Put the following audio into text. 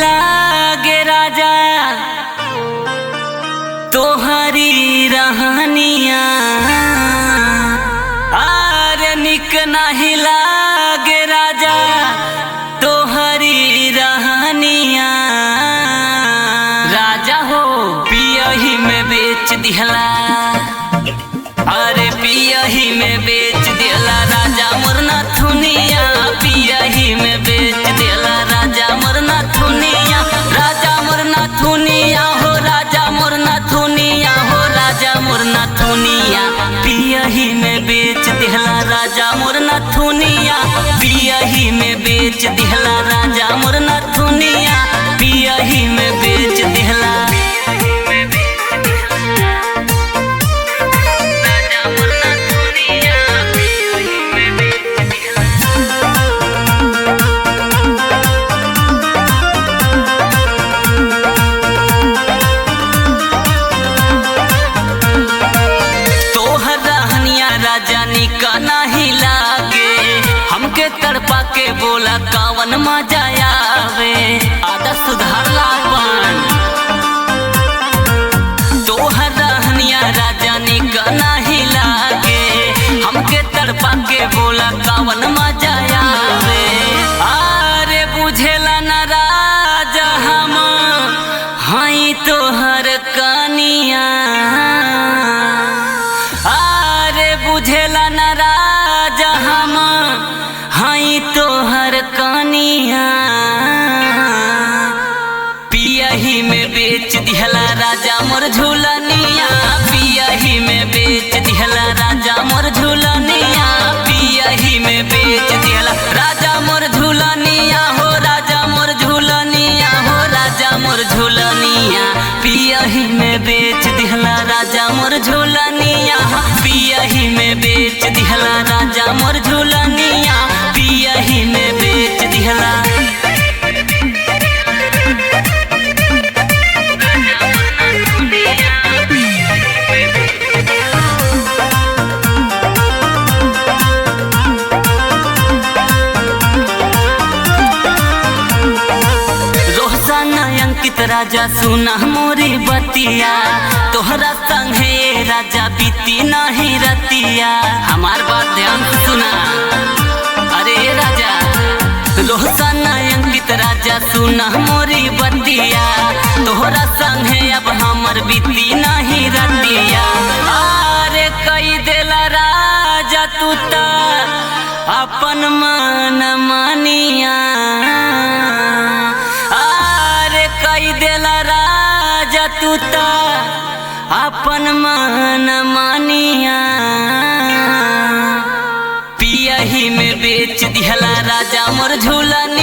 लागे राजा तोहरी रहनिया, आरे निक नहीं लागे राजा तोहरी रहनिया। राजा हो पियही में बेच दिहला, अरे पियही में बेच दिहला राजा मुरना थुनिया, पियही में बेच दिहला राजा मुरना थुनिया। राजा मुरना थुनिया हो, राजा मुरना थुनिया हो, राजा मुरना थुनिया, पियही में बेच दिहला राजा मुरना थुनिया, पियही में बेच दिहला राजा मुरना थुनिया, पियही में बेच दिहला। राजा निका नहीं लागे हमके तड़पा के बोला कावन मजा आवे, आदत सुधार लावन तोहर रहनिया राजा निका नहीं लागे हमके तड़पा के बोला कावन मजा आवे। अरे बुझेला न राजा हम हई तोहर कनिया, बुझेला न राजा हम हई तोहर कनिया। पियही में बेच दिहला राजा मोर झूलनिया, पियही में बेच दिहला राजा मोर झूलनिया, पियही में बेच दिहला राजा मोर झूलनिया हो, राजा मोर झूलनिया हो, राजा मोर झूलनिया, पियही में बेच दिहला राजा मोर झूलनिया, पियही में बेच दिहला राजा मोर झूलनिया, पियही में बेच दिहला। अंकित राजा सुना मोरी बतिया, तोहरा संगे राजा बीती नहीं रतिया, हमार बात ध्यान सुना। अरे राजा रोहसन अंकित राजा सुना मोरी बतिया, तोहरा संगे अब हमर बीती नहीं रतिया। अरे कई देला राजा तू ता अपन मन मानिया, कई देला राजा तू ता अपन मन मानिया। पियही में बेच दिहला राजा मोर झूलन